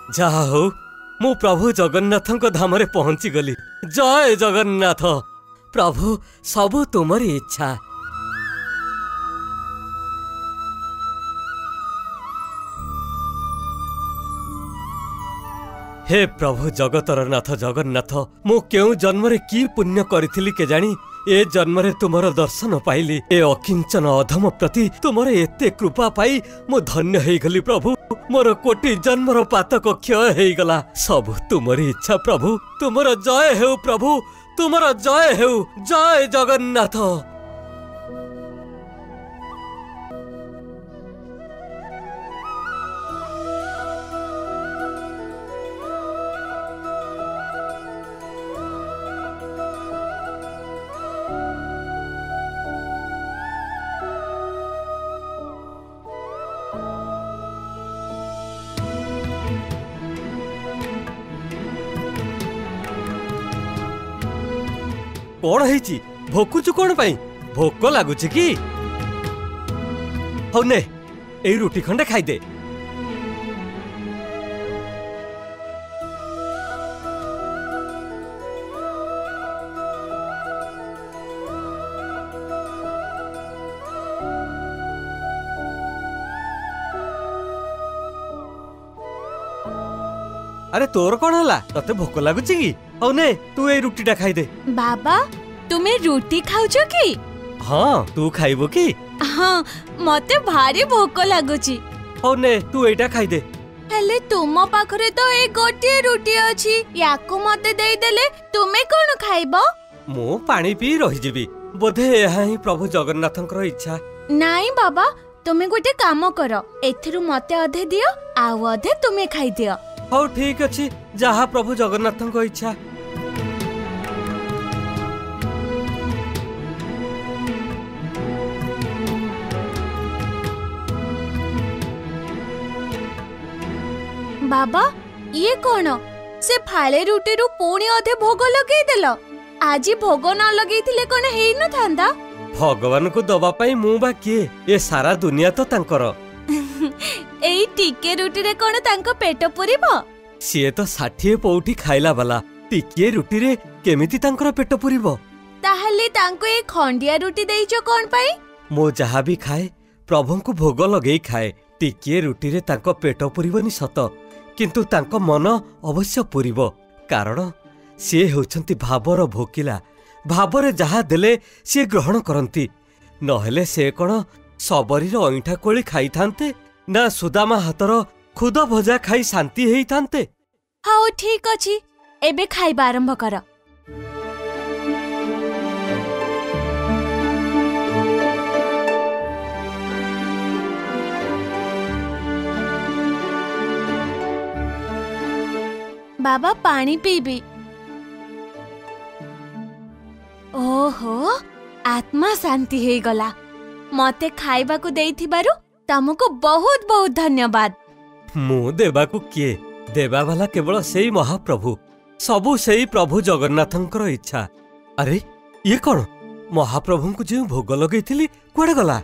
जहा हो मु प्रभु जगन्नाथ धाम रे पहुंची गली। जय जगन्नाथ। प्रभु सबु तुमरी इच्छा। हे प्रभु जगतर नाथ जगन्नाथ, मु क्यों जन्म रे की पुण्य करिथिली के जानी ए जन्म रे तुमर दर्शन पाइली। ए अकिंचन अधम प्रति तुमर एते कृपा पाई मु धन्य हेई गली। प्रभु मोर कोटि जन्मर पातक क्षय हेई गला। सब तुमरी इच्छा प्रभु। तुमर जय हेउ प्रभु, तुमर जय हेउ। जय जगन्नाथ। कौन है भोकुचु कौन पाई? भोक लगुच कि? हौ ने ए रुटी खंडे खाईदे। अरे तोर कौन हला? तते भोक लगुच कि? हौ ने तू ए रुटीटा खाईदे। बाबा तुम्हें रुटी खाउछो कि? हाँ तू खाइबो कि? हाँ मते भारी भोक लागुची। हौ ने तू एटा खाईदे। हेले तुम पाखरे तो ए गोटे रुटी अछि, याकू मते देई देले तुमे कोन खाइबो? मु पानी पी रहि जिबी। बोधे एहा ही प्रभु जगन्नाथंकर इच्छा। नाई बाबा तुमे गोटे काम करो, एथिरु मते अधे दियो आउ अधे तुमे खाई दियो। हौ ठीक अछि, जहा प्रभु जगन्नाथंक इच्छा। बाबा ये कौन? से फाले रुटी रु पुणी अधे भोग लगे देल। आज भोग न लगे थिले कोन हेई न थांदा? भगवान को दबा पाई मु बा किए? ए सारा दुनिया तो तांकर। एई टिके रुटी रे कोन तांको पेट पुरिबो? सिए तो 60 पौठी खाइला वाला, टिके रुटी रे केमिति तांकर पेट पुरिबो? ताहले तांको ए खंडिया रुटी देइचो कोन पाई? मो जहा भी खाए प्रभु को भोग लगे खाए। टिके रुटी रे तांको पेट पुरिबोनी सत, किंतु तांको मन अवश्य पुरिबो, कारण सी होउछंती भावर भोकिला। भावरे जहा देले सी ग्रहण करंती। नहेले से कोन सबरीर अइठा कोली खाई थांते, ना सुदामा हातर खुद भजा खाई शांति हेई थांते। हाउ ठीक अछि, एबे खाइबा आरंभ कर। बाबा पानी पीबी। ओहो आत्मा शांति हे गला। मते खाइबा को देइथिबारु तमको बहुत बहुत धन्यवाद। मु देबा को किए? देबा वाला केवल सेई महाप्रभु। सबु सेई प्रभु जगन्नाथंकर इच्छा। अरे ये कौन? महाप्रभु को जे भोग लगेइथिली कुआडे गला?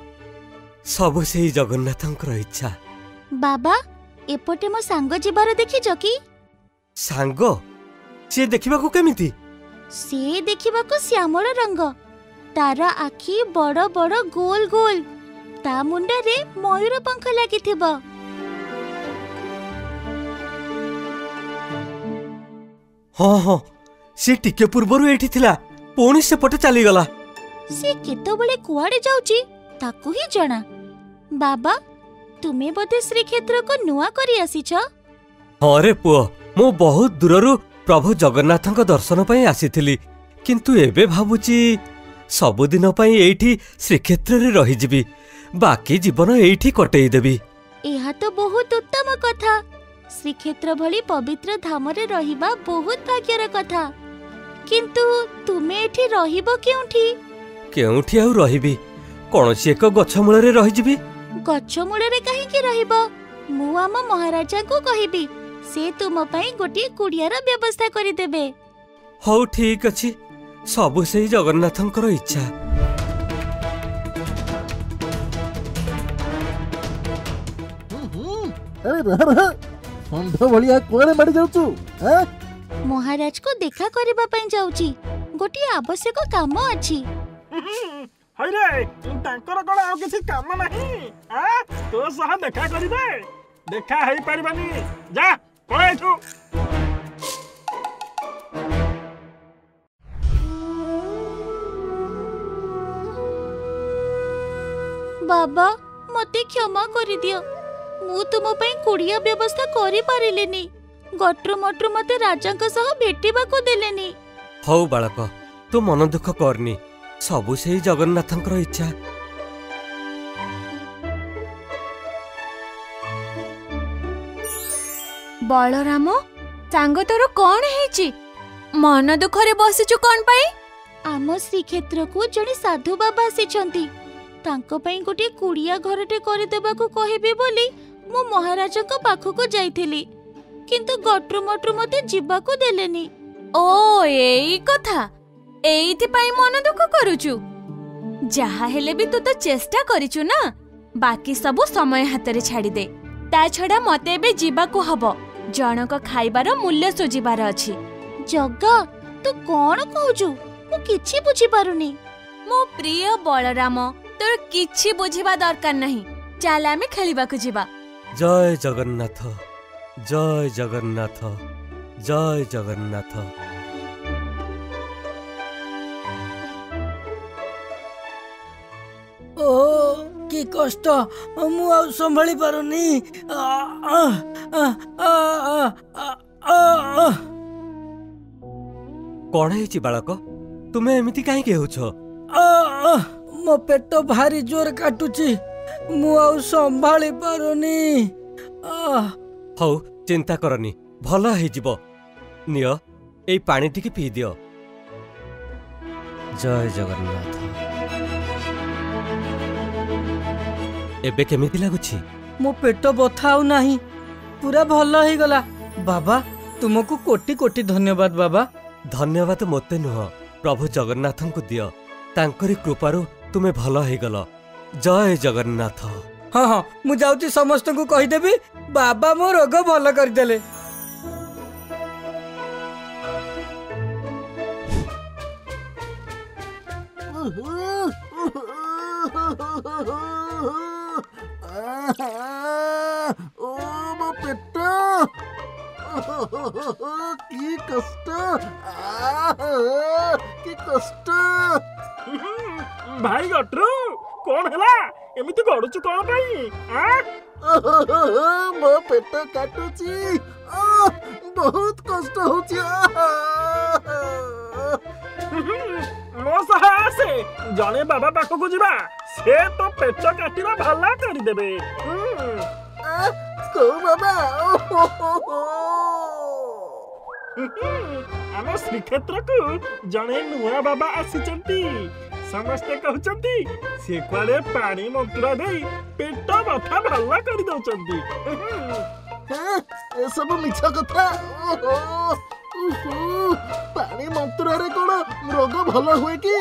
सबु सेई जगन्नाथंकर इच्छा। बाबा एपटे मो सांग जिबार देखिजो कि? सांग? से देखिबा को केमिति? से देखिबा को श्यामल रंग, तार आखि बड़ बड़ गोल गोल, ता मुंडा रे मयूर पंख लागिथिबो। हाँ हाँ से टिके पूर्वरु एठी थिला, पुणी सेपटे चली गला। से केतबेले कुआडे जाउची ताकू ही जणा। बाबा तुमे बोधे श्री क्षेत्र को नुआ करी आसीछ? हाँ रे पुओ, मु बहुत दूररु प्रभु जगन्नाथंक दर्शन पई आसीथिली, किंतु एबे भाबुची सबुदिन पई एठी श्रीक्षेत्र रे रही जिबी। बाकी जीवन एठी कटेई देबी। एहा तो बहुत उत्तम कथा। श्रीक्षेत्र भली पवित्र धाम रे रहिबा बहुत भाग्यर कथा। किंतु तुमे एठी रहिबो केउठी? केउठी आउ रहिबी? कोनसी एक गछ मूल रे रही जिबी। गछ मूल रे काहे की रहिबो? मु आम महाराजा को कहिबी, से तुम पई गोटी कुड़ियार व्यवस्था करि देबे। हौ ठीक अछि, सबु सेई जगन्नाथंकर इच्छा। षंढ भलिया कोड़े मारी जाउछु? महाराज को देखा करबा पई जाउची, गोटी आवश्यक काम अछि। हइरे तांकर कोन आ किछि काम नाही? तो सह देखा करिबे? देखा हेई परिबानी, जा पळे छु। बाबा मते क्षमा करि दियो, मु तुम पई कुड़िया व्यवस्था करि पारिलेनी। गट्र मट्र मते राजांक सह भेटिबा को देलेनी। हौ बालक, तू मन दुख करनी, सबु सेई जगन्नाथंकर इच्छा। बलराम सांग तोर कौन हेची? मन दुखरे बसिचु कोन पाई? आम श्रीक्षेत्र को जड़े साधु बाबा आसिछंती, तांको पई गोटे कुड़िया घरटे करि देबाकू कहिबे बोली मु महाराजक पाखको जाइथिली, किंतु गट्र मट्र मते जिबाकू देलेनी। ओ एई कथा, एइथि पाई मन दुख करूचु। जहा हेले भी तू तो चेष्टा करिचु ना, बाकी सबु समय हातरे छाड़ी दे। ता छडा मते बे जिबाकू हबो, जनक खाइबार मूल्य सोजिबार अछि। जग्गा तू कोन कहूचु? मु किछि बुझी पारुनी। मो प्रिय बलराम, तोर किछि बुझिबा दरकार नहीं। चाल आमे खेलिबाकू जिबा। जय जगन्नाथ, जय जगन्नाथ, जय जगन्नाथ। ओ कि कष्ट, मु आ संभाली पारुनी। कौन है बालक, तुम्हें एमती कहीं होछ? मो पेट भारी जोर काटुची, मु आ संभाली पारुनी। हौ चिंता करनी, भल है जिवो। नियो एई पानी टिके पी दियो। जय जगन्नाथ। एबे केमिति लागुछि? मो पेट बथा आउ नाही, पूरा भल हो गला। बाबा तुमको कोटि कोटि धन्यवाद। बाबा धन्यवाद मोते नुह, प्रभु जगन्नाथन को दियो। तांकरी कृपारु तुमे भल हो गल। जय जगन्नाथ। हाँ हाँ मु जाउची समस्त को कहि देबी, बाबा मो रोग भल कर देले। ओ मो पेट, की कष्ट, की कष्ट। भाई गट्रू कौन हैला? एमिति गडुचु कोन पई? मो पेट काटुची, बहुत कष्ट होची। मो सहा आसे जने बाबा पाखो को जिबा, से तो पेट काटिबा भला करि देबे। को बाबा? आम श्रीक्षेत्र को जने नुआ बाबा आसीचंती। समस्ते कहउचंती से कुआडे पानी मंत्रा देई पेट बथा भला करि दउचंती। ए सब मिछा कथा। पानी मंत्र रे कोन रोग भल हुए कि?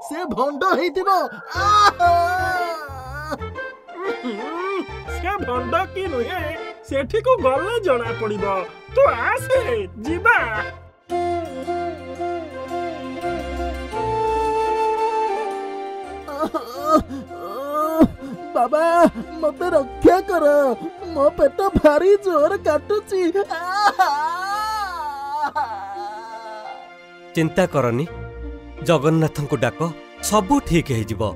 से भंड हेतिबो। से भंड की नुहे, सेठी को गले जणा पड़िबो। तू आसे जिबा। बाबा मते रक्षा कर, मो पेट भारी जोर काटुची। चिंता करनी, जगन्नाथन को डाक, सबू ठीक है जिवो।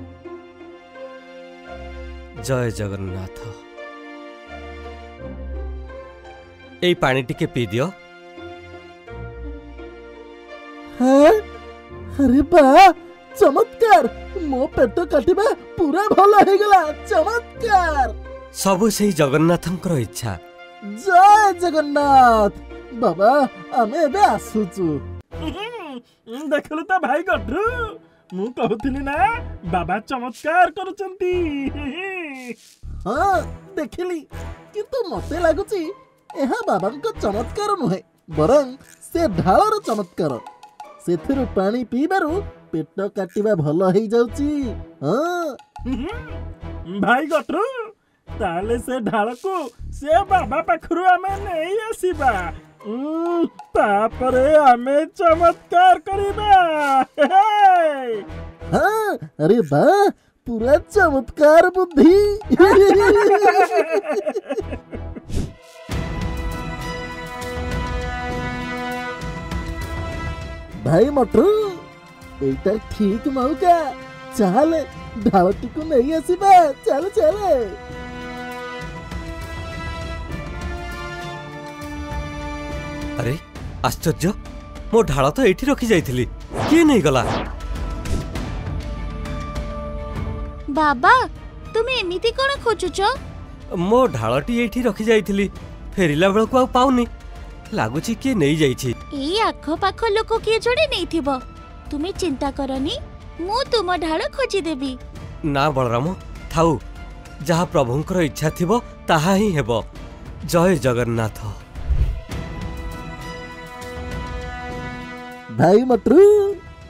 जय जगन्नाथ। एई पानी टिके पी दियो। हाँ? अरे बा चमत्कार, मो पेट काटिबा पूरा भल हो गला। चमत्कार, सबु सेई जगन्नाथंकर इच्छा। जय जगन्नाथ। बाबा आमे एबे आसुचु। देखलु त भाई गट्रू, मु कहउथिनी ना बाबा चमत्कार करूचंती। हाँ देखिली, किंतु मते लागुची एहा बाबांको चमत्कार नुहे, बरं से ढाळर चमत्कार। सेथिरु पानी पीबारु पेट काटिबा भल हेई जाउची। हाँ भाई गट्रू, ताले से ढाल को से बाबा पाखरु आमे नहीं आसीबा तापरे आमे चमत्कार करिबा। हाँ अरे वाह पूरा चमत्कार बुद्धि। भाई मटरू एटा ठीक मौका चल ढालटी को नहीं आसीबा चल चल। अरे आश्चर्य मो ढाल तो एठी रखी जाइथिली किए नहीं गला। बाबा तुमे एमिति कोन खोजुछ? मो ढालटी एठी रखी जाइथिली फेरिला बेलको आ पाउनी लागुची किए नहीं जाइछि। एई आखो पाखो लोक किए जोड़े नहीं थिबो तुमे चिंता करनी मु तुम ढाल खोजी देबी। ना बलराम थाउ जहा प्रभुंकर इच्छा थिबो ताहा ही हेबो। जय जगन्नाथ। भाई मटरू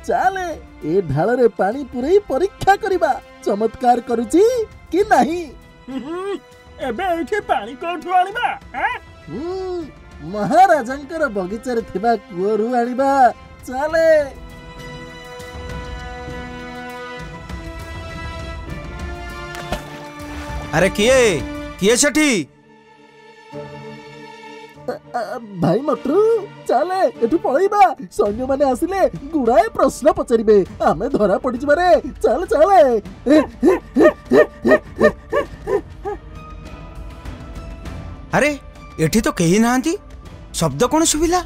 चले ए ढाल रे पानी पुरई परीक्षा करिबा चमत्कार करूची कि नहीं। एबे एठी पानी कोठु आनिबा? महाराजंकर बगीचा रे थिबा कुओरु आनिबा चले। अरे किए किए सेठी? भाई मटरू चले एठु पळैबा सैन्य माने आसिले गुड़ाए प्रश्न पचारिबे आमे धरा पड़ी जबारे चल चले। अरे एठी तो कहीं नांती शब्द कौन सुविला?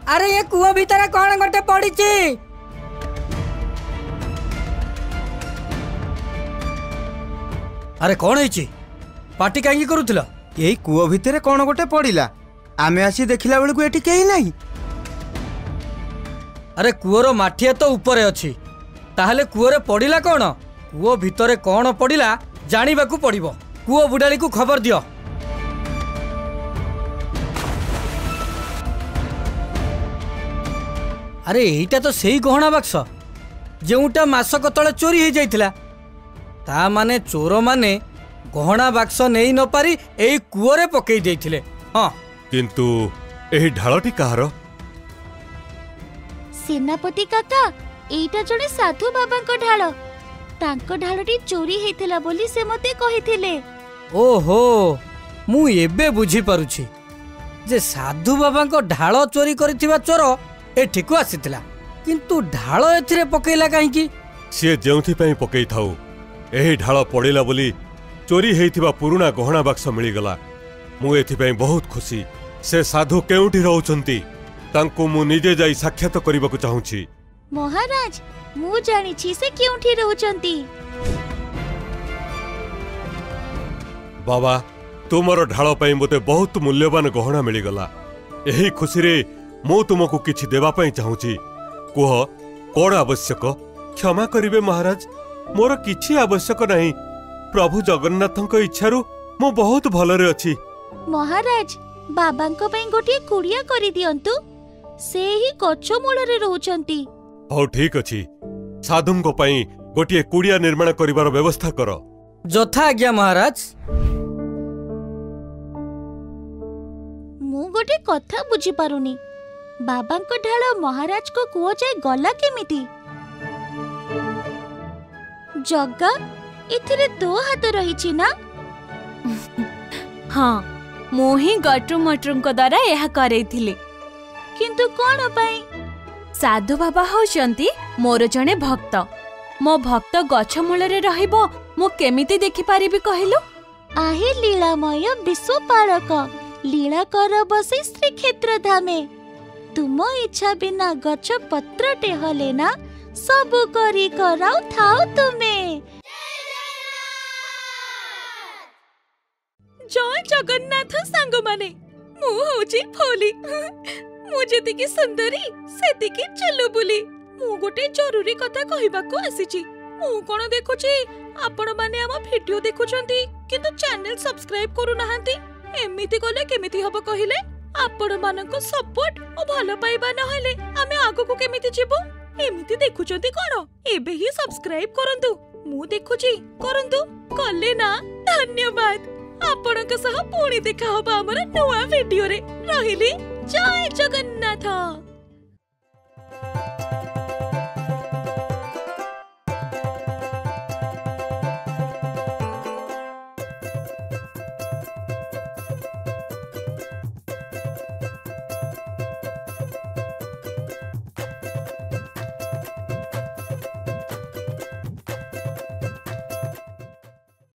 अरे ये कुआ भीतर कौन गोटे पड़ीची? अरे कौन है पार्टी कहीं करूला? यही कूओ भितर कौन गोटे पड़िला आमे आसी देखिला बेलू एठी कहीं नहीं। अरे कूओर माठिया तो ऊपर अच्छी ताहले कूओरे पड़िला कौन? कूओ भितर कौन पड़िला जानिबाकू पड़िबो। कूओ बुडाली को खबर दियो। अरे एटा तो सही गहना बाक्स जोटा मासक तले चोरी हो जाइथिला। ता माने चोर माने गहना बाक्स नहीं न पारी एई कूओरे पकई देइथिले। हां किंतु एही ढालटी कहार? सेनापति काका एटा जड़े साधु बाबा को ढाल तांको ढालटी चोरी हेथिला बोली से मते कहिथिले। ओहो मु एबे बुझी पारुछि जे साधु बाबा को ढाल चोरी करिथिबा चोर एठी को आसीथिला किंतु ढाल एथिरे पकईला काहे की? से जेउथि पई पकई थाउ एही ढाल पड़िला बोली चोरी हेइथिबा पुराना गहना बाक्स मिली गला। मु एथिपई बहुत खुशी। से साधु केउठी रहउचंती तांको मु निजे जाई साक्षात करबाकू चाहूछि। महाराज मु जानि छी से केउठी रहउचंती। बाबा तुमर ढाल पई मते बहुत मूल्यवान गहना मिली गला। एही खुशी रे मु तुमको किछि देबा पई चाहूछि। कुह कोन आवश्यक? क्षमा करिवे महाराज मोर किछि आवश्यक नहीं। प्रभु जगन्नाथक इच्छारु मु बहुत भलरे अछि। महाराज बाबांको पई गोटे कुड़िया करि दियंतु से ही गछ मूलरे रहउचंती। हो ठीक अछि साधुंको पई गोटे कुड़िया निर्माण करिवार व्यवस्था कर। जथा आज्ञा महाराज। मु गोटे कथा बुझी पारुनी बाबांको ढाल महाराज को कुओ जाय गला केमिति? जग्गा इथिरे दो हाथ रहिछि ना? हाँ मु ही गट्रु मट्रुंको द्वारा यह करैथिले। किंतु कोन पई? साधु बाबा होचंती मोर जणे भक्त। मो भक्त गछ मूलरे रहिबो मु केमिति देखि पारिबि कहिलु? आहे लीलामय विश्वपालक लीला कर बसे श्री क्षेत्र धामे। तुम इच्छा बिना गछ पत्रटे हले ना सबु करी कराउ थाउ तुमे। जय जगन्नाथ सांग माने मु होची फोली मु जेतिकी सुंदरी सेतिकी चलो बुली। मु गोटे जरूरी कथा कहिबाको आसीची। मु कोन देखुची आपण माने हम वीडियो देखुचंती किंतु चैनल सब्सक्राइब करू नाहंती। एमिति कोले केमिति हबो कहिले? आपण मानको सपोर्ट ओ भलो पाइबा न हले आमे आगो को केमिति जीवो? एमिति देखुचंती कोन एबे ही सब्सक्राइब करंतु मु देखुची करंतु कल्ले ना धन्यवाद आपनक सह पुणी देखा होबा हमर नवा वीडियो रे रहिली जय जगन्नाथ।